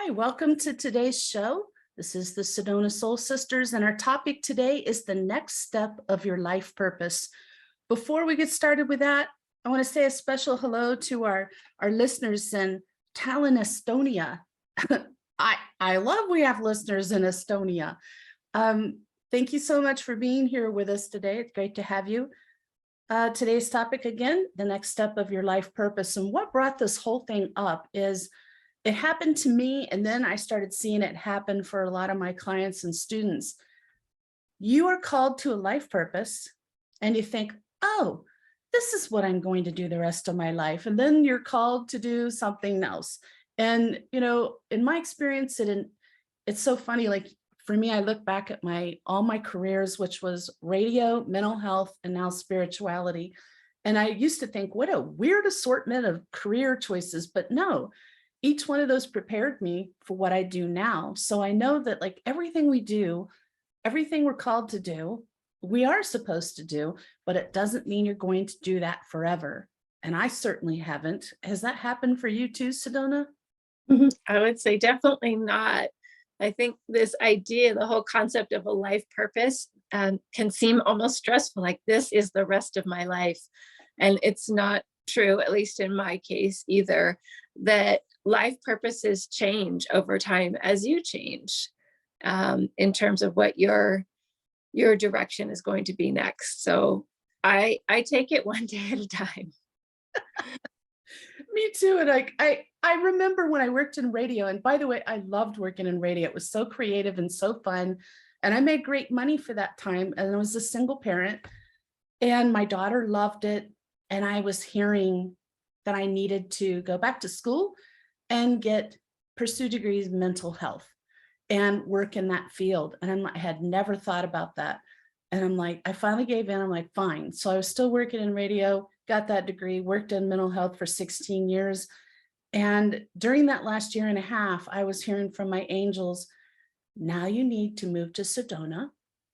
Hi, welcome to today's show. This is the Sedona Soul Sisters, and our topic today is the next step of your life purpose. Before we get started with that, I want to say a special hello to our listeners in Tallinn, Estonia. I love we have listeners in Estonia. Thank you so much for being here with us today. It's great to have you. Today's topic again, the next step of your life purpose. And what brought this whole thing up is it happened to me, and then I started seeing it happen for a lot of my clients and students. You are called to a life purpose, and you think, oh, this is what I'm going to do the rest of my life. And then you're called to do something else. And, in my experience, it's so funny. Like for me, I look back at all my careers, which was radio, mental health, and now spirituality. And I used to think, what a weird assortment of career choices, but no. Each one of those prepared me for what I do now. So I know that like everything we do, everything we're called to do, we are supposed to do, but it doesn't mean you're going to do that forever. And I certainly haven't. Has that happened for you too, Sedona? I would say definitely not. I think this idea, the whole concept of a life purpose, can seem almost stressful, like this is the rest of my life. And it's not true, at least in my case either, that life purposes change over time as you change, in terms of what your direction is going to be next. So I take it one day at a time. Me too. And I remember when I worked in radio, and by the way, I loved working in radio. It was so creative and so fun. And I made great money for that time. And I was a single parent, and my daughter loved it. And I was hearing that I needed to go back to school and pursue degrees in mental health and work in that field. And I had never thought about that. And I'm like, I finally gave in. I'm like, fine. So I was still working in radio, got that degree, worked in mental health for 16 years. And during that last year and a half, I was hearing from my angels, now you need to move to Sedona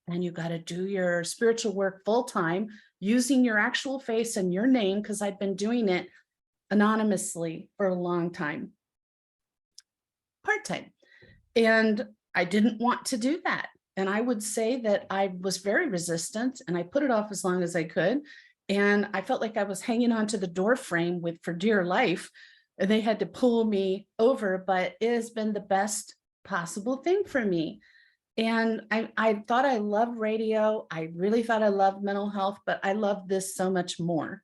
and you got to do your spiritual work full time using your actual face and your name, because I'd been doing it anonymously for a long time, part-time. And I didn't want to do that. And I would say that I was very resistant, and I put it off as long as I could. And I felt like I was hanging onto the door frame for dear life, and they had to pull me over, but it has been the best possible thing for me. And I thought I loved radio. I really thought I loved mental health, but I love this so much more.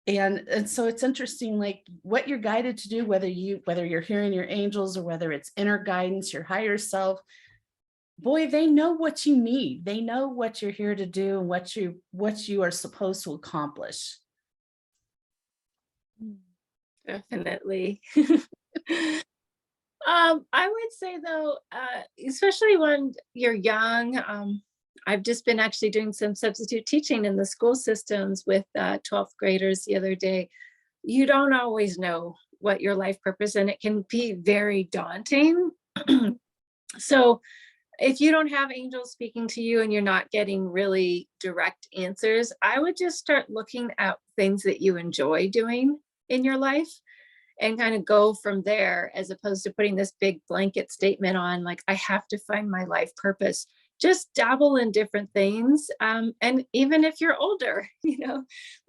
And so it's interesting, like what you're guided to do, whether you're hearing your angels or whether it's inner guidance, your higher self, boy, they know what you need. They know what you're here to do and what you are supposed to accomplish. Definitely. I would say though, especially when you're young, I've just been actually doing some substitute teaching in the school systems with 12th graders the other day. You don't always know what your life purpose, and it can be very daunting. So if you don't have angels speaking to you and you're not getting really direct answers, I would just start looking at things that you enjoy doing in your life and kind of go from there, as opposed to putting this big blanket statement on, like, I have to find my life purpose. Just dabble in different things. And even if you're older,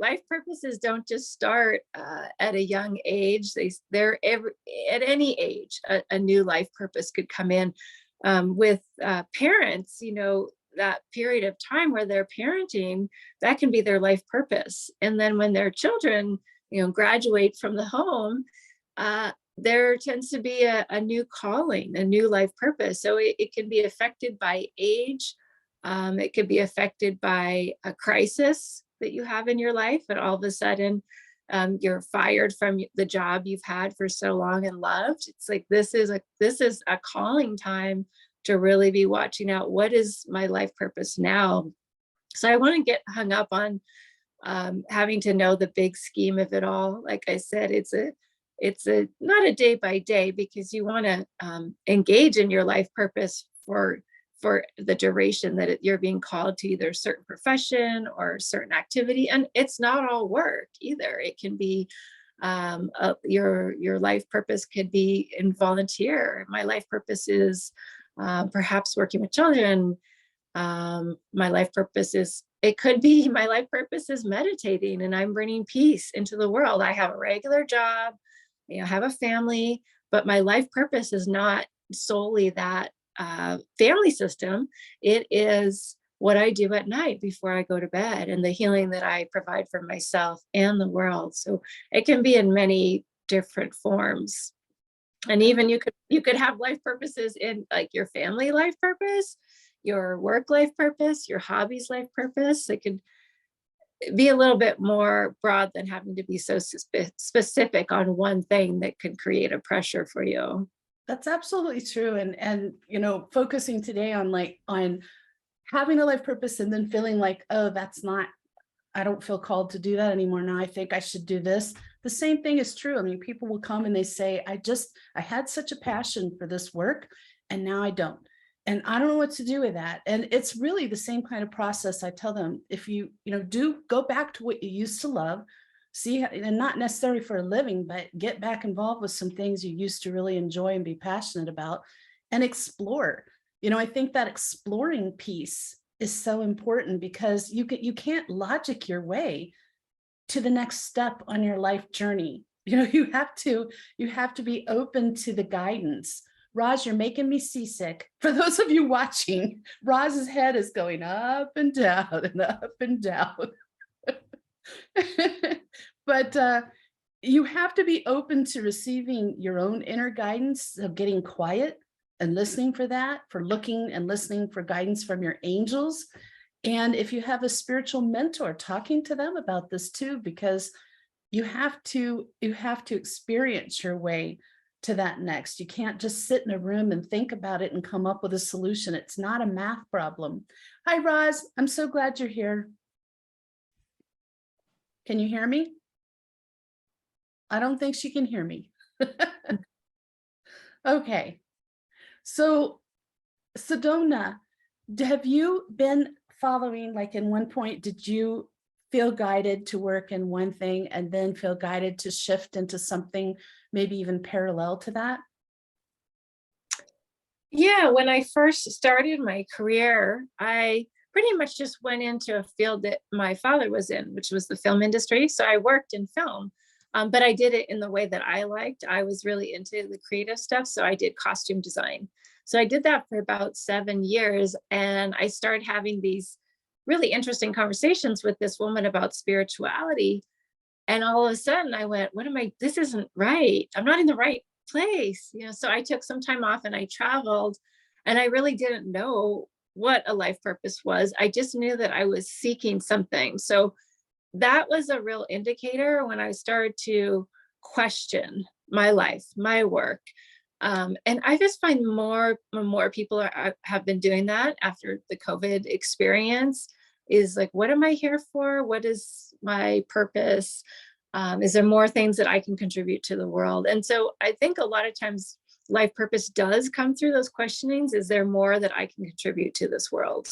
life purposes don't just start at a young age. They're at any age, a new life purpose could come in. With parents, that period of time where they're parenting, that can be their life purpose. And then when their children, graduate from the home, there tends to be a new calling, a new life purpose. So it can be affected by age. It could be affected by a crisis that you have in your life, and all of a sudden you're fired from the job you've had for so long and loved. It's like, this is a calling time to really be watching out, what is my life purpose now? So I want to get hung up on having to know the big scheme of it all. Like I said, it's not a day by day, because you want to engage in your life purpose for the duration that you're being called to, either a certain profession or a certain activity. And it's not all work either. It can be Your life purpose could be in volunteer. My life purpose is perhaps working with children. My life purpose is, it could be my life purpose is meditating and I'm bringing peace into the world. I have a regular job, have a family, but my life purpose is not solely that family system. It is what I do at night before I go to bed and the healing that I provide for myself and the world. So it can be in many different forms. And even you could have life purposes in like your family life purpose, your work life purpose, your hobbies life purpose. It could be a little bit more broad than having to be so specific on one thing that could create a pressure for you. That's absolutely true. And focusing today on having a life purpose and then feeling like, oh, I don't feel called to do that anymore. Now I think I should do this. The same thing is true. I mean, people will come and they say, I had such a passion for this work and now I don't. And I don't know what to do with that. And it's really the same kind of process. I tell them, if you do go back to what you used to love, see, and not necessarily for a living, but get back involved with some things you used to really enjoy and be passionate about and explore. I think that exploring piece is so important because you can't logic your way to the next step on your life journey. You have to be open to the guidance. Roz, you're making me seasick. For those of you watching, Roz's head is going up and down and up and down. But you have to be open to receiving your own inner guidance of getting quiet and listening for that, for looking and listening for guidance from your angels. And if you have a spiritual mentor, talking to them about this too, because you have to experience your way to that next. You can't just sit in a room and think about it and come up with a solution. It's not a math problem. Hi, Roz. I'm so glad you're here. Can you hear me? I don't think she can hear me. Okay. So, Sedona, have you been following, like in one point, did you feel guided to work in one thing and then feel guided to shift into something maybe even parallel to that? Yeah, when I first started my career, I pretty much just went into a field that my father was in, which was the film industry. So I worked in film, but I did it in the way that I liked. I was really into the creative stuff. So I did costume design. So I did that for about 7 years. And I started having these really interesting conversations with this woman about spirituality. And all of a sudden I went, this isn't right. I'm not in the right place. So I took some time off and I traveled and I really didn't know what a life purpose was. I just knew that I was seeking something. So that was a real indicator when I started to question my life, my work. And I just find more and more people have been doing that after the COVID experience, is like, what am I here for? What is my purpose? Is there more things that I can contribute to the world? And so I think a lot of times life purpose does come through those questionings. Is there more that I can contribute to this world?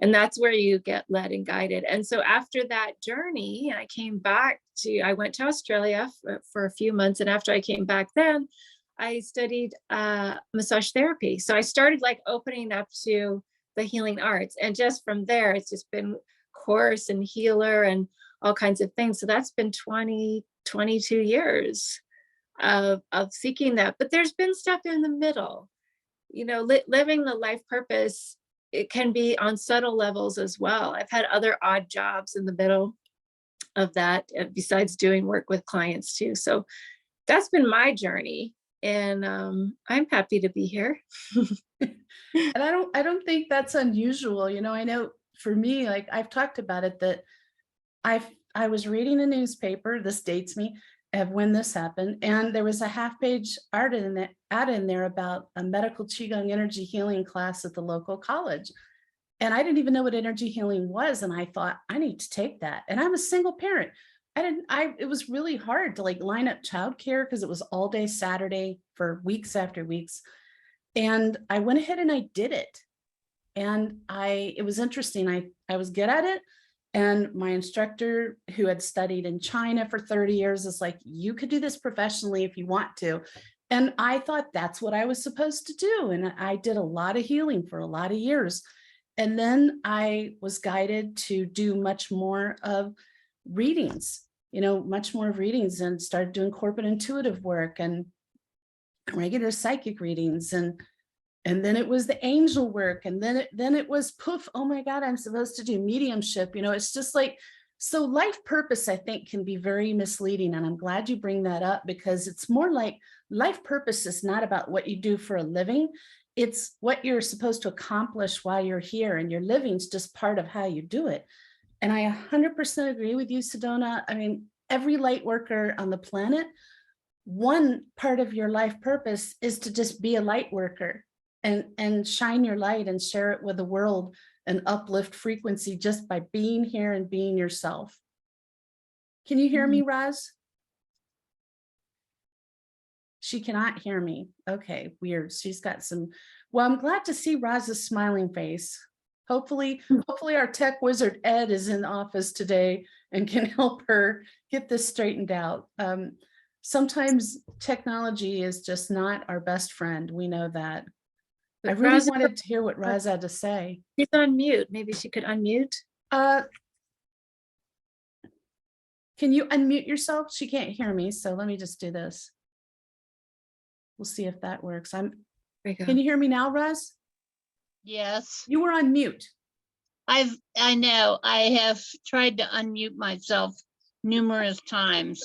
And that's where you get led and guided. And so after that journey, I went to Australia for a few months. And after I came back then, I studied massage therapy. So I started like opening up to the healing arts. And just from there, it's just been course and healer and all kinds of things. So that's been 22 years of seeking that. But there's been stuff in the middle, living the life purpose. It can be on subtle levels as well. I've had other odd jobs in the middle of that, besides doing work with clients too. So that's been my journey. And I'm happy to be here. And I don't think that's unusual. I know for me, like I've talked about it, that I was reading a newspaper, this dates me, of when this happened, and there was a half-page ad in there about a medical Qigong energy healing class at the local college. And I didn't even know what energy healing was. And I thought, I need to take that. And I'm a single parent. It was really hard to like line up childcare because it was all day Saturday for weeks after weeks. And I went ahead and I did it. And it was interesting. I was good at it. And my instructor, who had studied in China for 30 years, is like, you could do this professionally if you want to. And I thought that's what I was supposed to do. And I did a lot of healing for a lot of years. And then I was guided to do much more of readings, much more of readings, and started doing corporate intuitive work and regular psychic readings. And then it was the angel work. And then it was poof, oh my God, I'm supposed to do mediumship. It's just like, so life purpose, I think, can be very misleading. And I'm glad you bring that up, because it's more like life purpose is not about what you do for a living. It's what you're supposed to accomplish while you're here, and your living's just part of how you do it. And I 100% agree with you, Sedona. I mean, every light worker on the planet, one part of your life purpose is to just be a light worker and shine your light and share it with the world and uplift frequency just by being here and being yourself. Can you hear me, Roz? She cannot hear me. Okay, weird. She's got some, well, I'm glad to see Roz's smiling face. Hopefully our tech wizard Ed is in the office today and can help her get this straightened out. Sometimes technology is just not our best friend. We know that. I really wanted to hear what Roz had to say. She's on mute. Maybe she could unmute. Can you unmute yourself? She can't hear me, so let me just do this. We'll see if that works. Can you hear me now, Roz? Yes, You were on mute. I know. I have tried to unmute myself numerous times.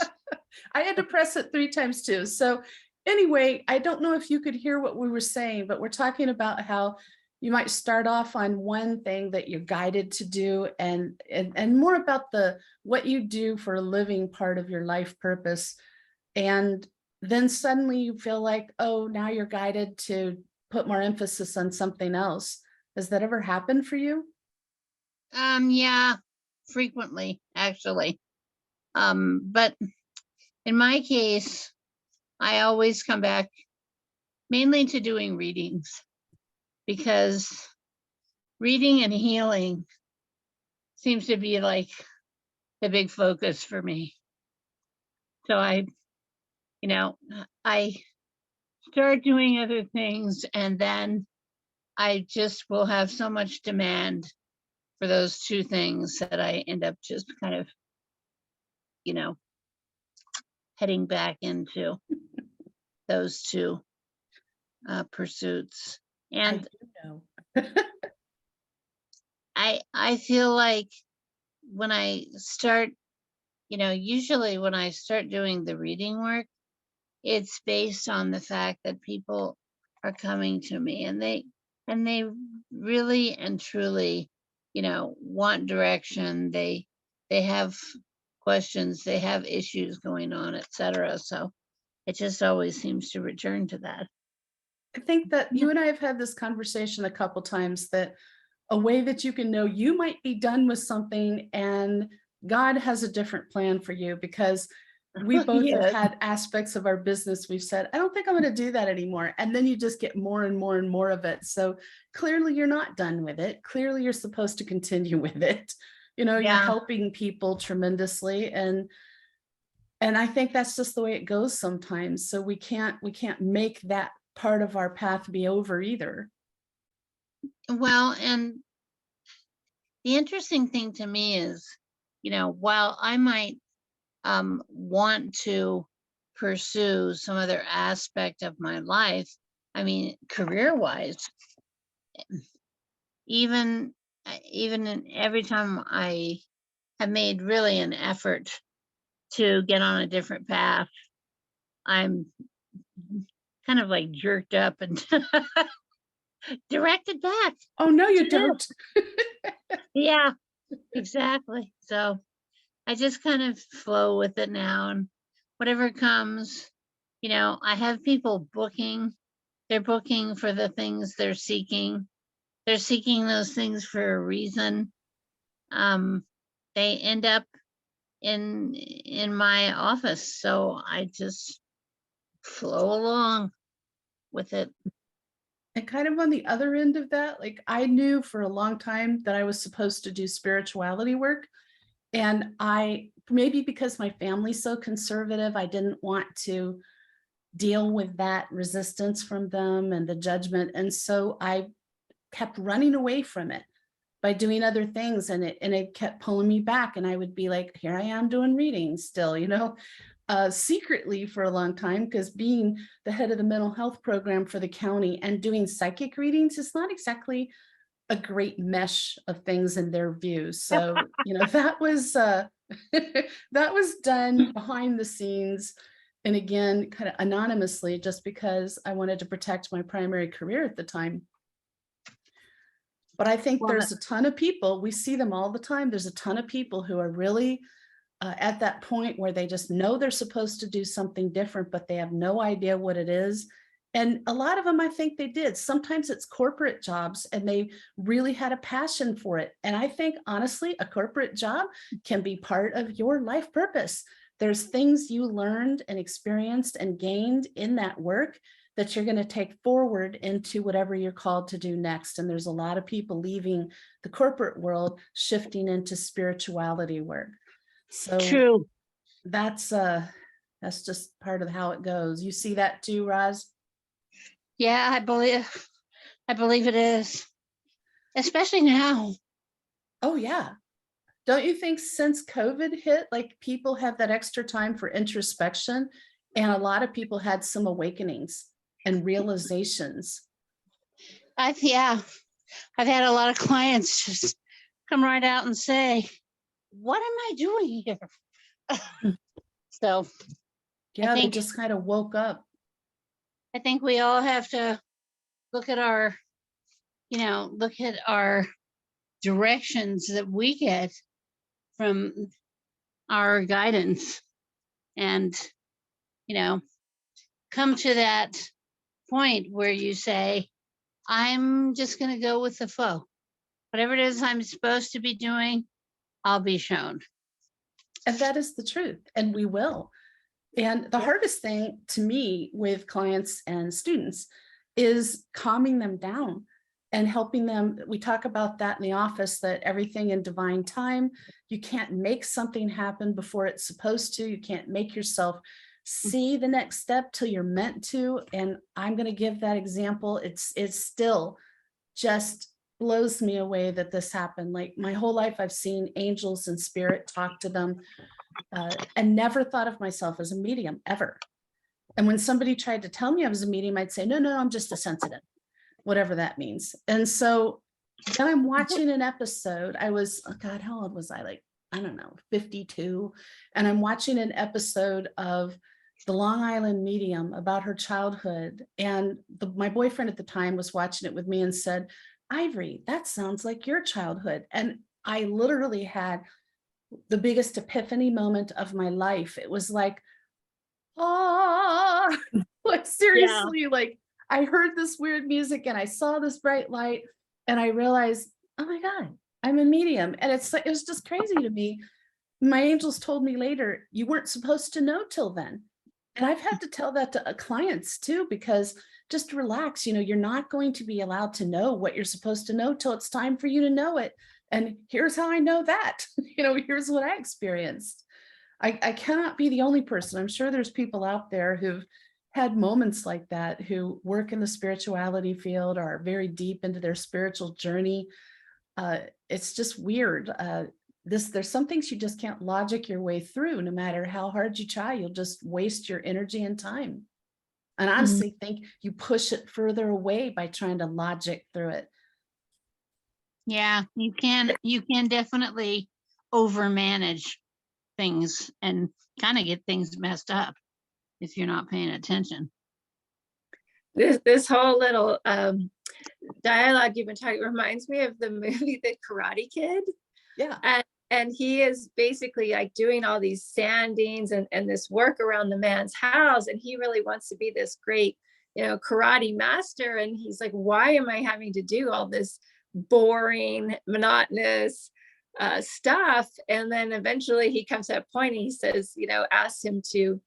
I had to press it 3 times too. So anyway, I don't know if you could hear what we were saying, but we're talking about how you might start off on one thing that you're guided to do, and more about what you do for a living part of your life purpose. And then suddenly you feel like, oh, now you're guided to put more emphasis on something else. Has that ever happened for you? Yeah, frequently, actually. But in my case, I always come back mainly to doing readings, because reading and healing seems to be like the big focus for me. So I start doing other things, and then I just will have so much demand for those 2 things that I end up just kind of, heading back into those 2 pursuits. And I feel like when I start, usually when I start doing the reading work, it's based on the fact that people are coming to me, and they really and truly, want direction. They have questions, they have issues going on, etc. So it just always seems to return to that. I think that you and I have had this conversation a couple times, that a way that you can know you might be done with something and God has a different plan for you, because we both have had aspects of our business we've said, I don't think I'm going to do that anymore. And then you just get more and more and more of it. So clearly you're not done with it. Clearly you're supposed to continue with it. You're helping people tremendously. And I think that's just the way it goes sometimes. So we can't make that part of our path be over either. Well, and the interesting thing to me is, while I might want to pursue some other aspect of my life, I mean, career-wise, even every time I have made really an effort to get on a different path, I'm kind of like jerked up and directed back. Oh, no, you don't. Yeah, exactly. So I just kind of flow with it now, and whatever comes, I have people booking. They're booking for the things they're seeking. They're seeking those things for a reason. They end up in my office, so I just flow along with it. And kind of on the other end of that, like I knew for a long time that I was supposed to do spirituality work. And maybe because my family's so conservative, I didn't want to deal with that resistance from them and the judgment. And so I kept running away from it by doing other things. And it kept pulling me back. And I would be like, here I am doing readings still, secretly for a long time, because being the head of the mental health program for the county and doing psychic readings is not exactly a great mesh of things in their views. So, that was that was done behind the scenes. And again, kind of anonymously, just because I wanted to protect my primary career at the time. But I think there's a ton of people, we see them all the time. There's a ton of people who are really at that point where they just know they're supposed to do something different, but they have no idea what it is. And a lot of them, I think they did. Sometimes it's corporate jobs and they really had a passion for it. And I think, honestly, a corporate job can be part of your life purpose. There's things you learned and experienced and gained in that work that you're going to take forward into whatever you're called to do next. And there's a lot of people leaving the corporate world, shifting into spirituality work. So True. that's just part of how it goes. You see that too, Roz? Yeah, I believe it is, especially now. Oh yeah. Don't you think since COVID hit, like people have that extra time for introspection, and a lot of people had some awakenings and realizations? I've had a lot of clients just come right out and say, what am I doing here? So Yeah, they think- just kind of woke up. I think we all have to look at our directions that we get from our guidance and, come to that point where you say, I'm just going to go with the flow. Whatever it is I'm supposed to be doing, I'll be shown. And that is the truth. And we will. And the hardest thing to me with clients and students is calming them down and helping them. We talk about that in the office, that everything in divine time. You can't make something happen before it's supposed to. You can't make yourself see the next step till you're meant to. And I'm going to give that example. It's still just blows me away that this happened. Like my whole life, I've seen angels and spirit, talk to them, and never thought of myself as a medium ever. And when somebody tried to tell me I was a medium, I'd say, no, I'm just a sensitive, whatever that means. And so then I'm watching an episode. I was, oh God, how old was I? Like, I don't know, 52. And I'm watching an episode of The Long Island Medium about her childhood. And my boyfriend at the time was watching it with me and said, Ivory, that sounds like your childhood. And I literally had the biggest epiphany moment of my life. It was like, like seriously, like I heard this weird music and I saw this bright light and I realized, oh my God, I'm a medium. And it was just crazy to me. My angels told me later, you weren't supposed to know till then. And I've had to tell that to clients too, because just relax, you're not going to be allowed to know what you're supposed to know till it's time for you to know it. And here's how I know that, here's what I experienced. I cannot be the only person. I'm sure there's people out there who've had moments like that, who work in the spirituality field or are very deep into their spiritual journey. It's just weird. There's some things you just can't logic your way through. No matter how hard you try, you'll just waste your energy and time. And I honestly think you push it further away by trying to logic through it. Yeah, you can definitely overmanage things and kind of get things messed up if you're not paying attention. This whole little dialogue you've been talking reminds me of the movie The Karate Kid. Yeah. And he is basically like doing all these sandings and this work around the man's house. And he really wants to be this great, karate master. And he's like, why am I having to do all this boring, monotonous stuff? And then eventually he comes to a point and he says, asks him to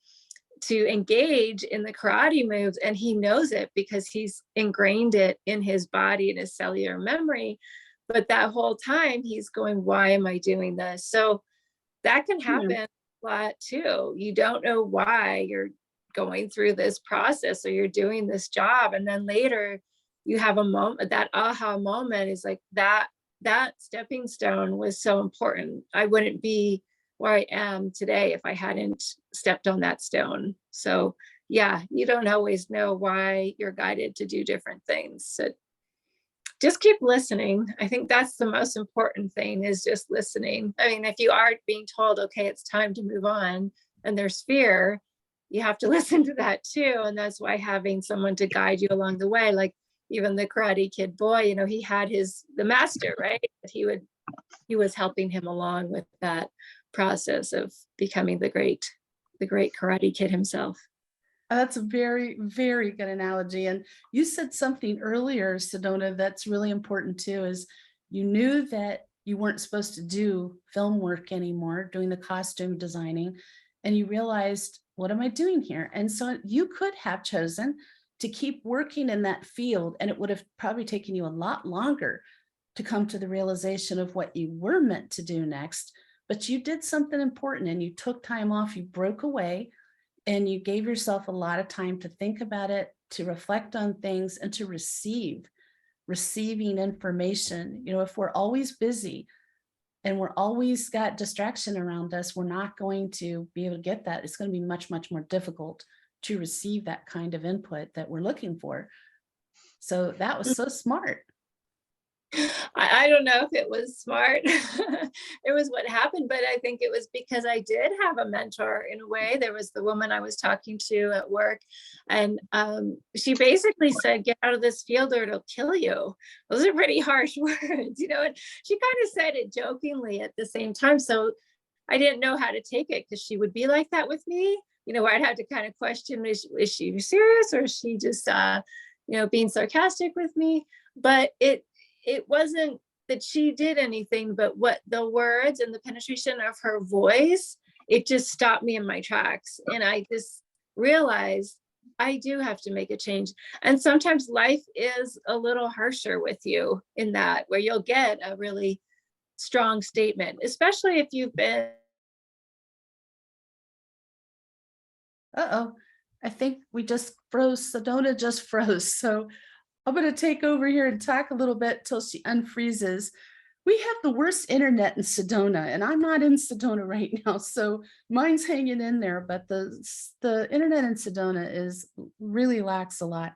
to engage in the karate moves, and he knows it because he's ingrained it in his body and his cellular memory. But that whole time he's going, why am I doing this? So that can happen a lot too. You don't know why you're going through this process or you're doing this job, and then later you have a moment, that aha moment is like, that stepping stone was so important. I wouldn't be where I am today if I hadn't stepped on that stone. So yeah, you don't always know why you're guided to do different things. So just keep listening. I think that's the most important thing, is just listening. I mean, if you are being told, okay, it's time to move on, and there's fear, you have to listen to that too. And that's why having someone to guide you along the way, like even the Karate Kid boy, you know, he had the master, right? He was helping him along with that process of becoming the great Karate Kid himself. That's a very, very good analogy. And you said something earlier, Sedona, that's really important too, is you knew that you weren't supposed to do film work anymore, doing the costume designing, and you realized, what am I doing here? And so you could have chosen to keep working in that field, and it would have probably taken you a lot longer to come to the realization of what you were meant to do next. But you did something important, and you took time off, you broke away, and you gave yourself a lot of time to think about it, to reflect on things, and to receiving information. You know, if we're always busy and we're always got distraction around us, we're not going to be able to get that. It's going to be much, much more difficult to receive that kind of input that we're looking for. So that was so smart. I don't know if it was smart. It was what happened, but I think it was because I did have a mentor in a way. There was the woman I was talking to at work, and she basically said, get out of this field or it'll kill you. Those are pretty harsh words, you know, and she kind of said it jokingly at the same time. So I didn't know how to take it, because she would be like that with me, you know, where I'd have to kind of question, is she serious, or is she just, you know, being sarcastic with me? But it wasn't that she did anything, but what the words and the penetration of her voice, it just stopped me in my tracks. And I just realized I do have to make a change. And sometimes life is a little harsher with you in that, where you'll get a really strong statement, especially if you've been. Uh-oh, I think we just froze. Sedona just froze. So I'm going to take over here and talk a little bit till she unfreezes. We have the worst internet in Sedona, and I'm not in Sedona right now, so mine's hanging in there, but the internet in Sedona really lacks a lot.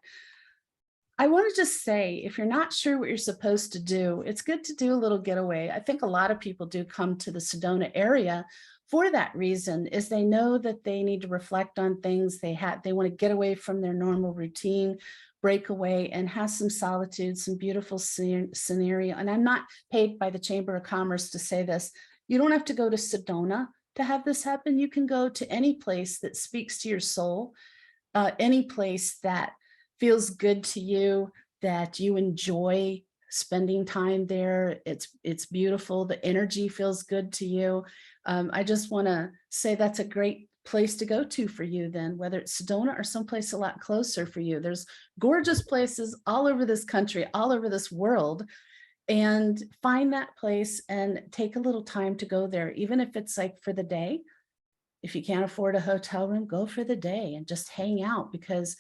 I want to just say, if you're not sure what you're supposed to do, it's good to do a little getaway. I think a lot of people do come to the Sedona area for that reason, is they know that they need to reflect on things. They want to get away from their normal routine, break away, and have some solitude, some beautiful scenario. And I'm not paid by the Chamber of Commerce to say this. You don't have to go to Sedona to have this happen. You can go to any place that speaks to your soul, any place that feels good to you, that you enjoy spending time there. It's beautiful. The energy feels good to you. I just want to say that's a great place to go to for you then, whether it's Sedona or someplace a lot closer for you. There's gorgeous places all over this country, all over this world, and find that place and take a little time to go there, even if it's like for the day. If you can't afford a hotel room, go for the day and just hang out, because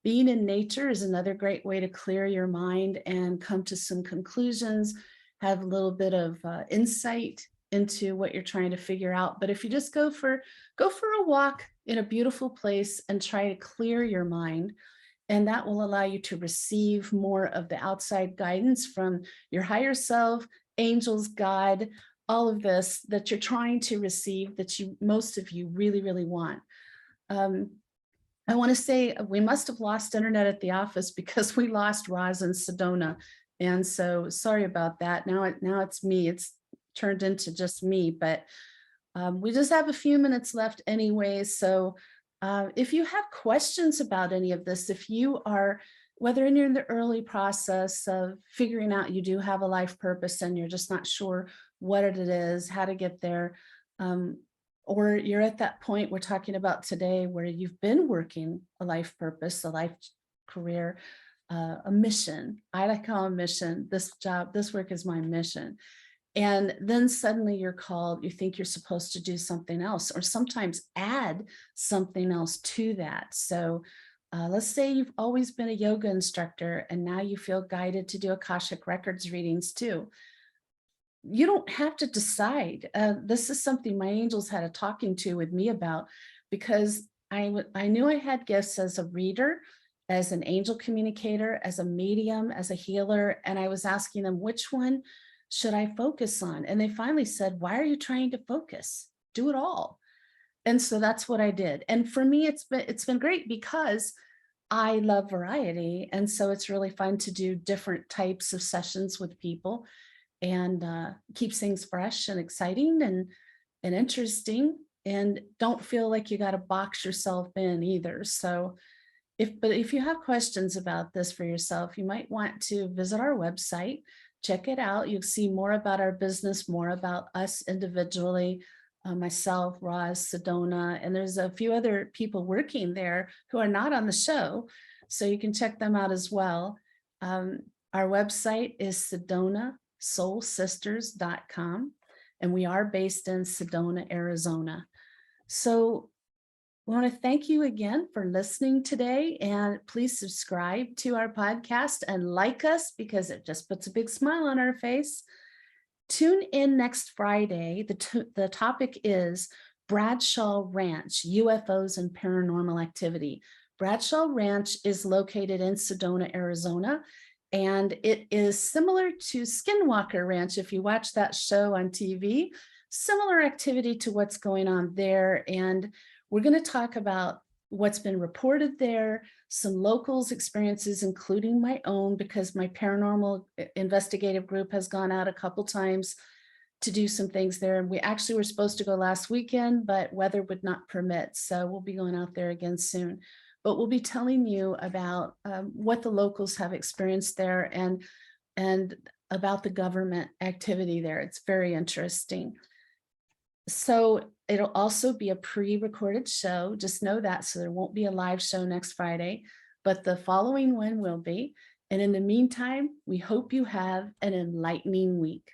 being in nature is another great way to clear your mind and come to some conclusions, have a little bit of insight into what you're trying to figure out. But if you just go for a walk in a beautiful place and try to clear your mind, and that will allow you to receive more of the outside guidance from your higher self, angels, God, all of this that you're trying to receive, that most of you really, really want. I want to say we must have lost internet at the office, because we lost Roz and Sedona. And so sorry about that. Now it's me. It's turned into just me, but we just have a few minutes left anyway. So if you have questions about any of this, if you are, whether you're in the early process of figuring out you do have a life purpose and you're just not sure what it is, how to get there, or you're at that point we're talking about today where you've been working a life purpose, a life career, a mission. I like call a mission. This job, this work is my mission. And then suddenly you're called, you think you're supposed to do something else, or sometimes add something else to that. So let's say you've always been a yoga instructor and now you feel guided to do Akashic Records readings too. You don't have to decide. This is something my angels had a talking to with me about, because I knew I had gifts as a reader, as an angel communicator, as a medium, as a healer, and I was asking them, which one should I focus on? And they finally said, why are you trying to focus? Do it all. And so that's what I did. And for me, it's been great because I love variety. And so it's really fun to do different types of sessions with people, and keeps things fresh and exciting and interesting, and don't feel like you got to box yourself in either. So if you have questions about this for yourself, you might want to visit our website, check it out. You'll see more about our business, more about us individually, myself, Roz, Sedona, and there's a few other people working there who are not on the show, so you can check them out as well. Our website is SedonaSoulSisters.com, and we are based in Sedona, Arizona. So we want to thank you again for listening today, and please subscribe to our podcast and like us, because it just puts a big smile on our face. Tune in next Friday. The topic is Bradshaw Ranch, UFOs and paranormal activity. Bradshaw Ranch is located in Sedona, Arizona, and it is similar to Skinwalker Ranch. If you watch that show on TV, similar activity to what's going on there. And we're going to talk about what's been reported there, some locals' experiences, including my own, because my paranormal investigative group has gone out a couple times to do some things there. And we actually were supposed to go last weekend, but weather would not permit. So we'll be going out there again soon. But we'll be telling you about what the locals have experienced there, and about the government activity there. It's very interesting. So it'll also be a pre-recorded show. Just know that. So there won't be a live show next Friday, but the following one will be. And in the meantime, we hope you have an enlightening week.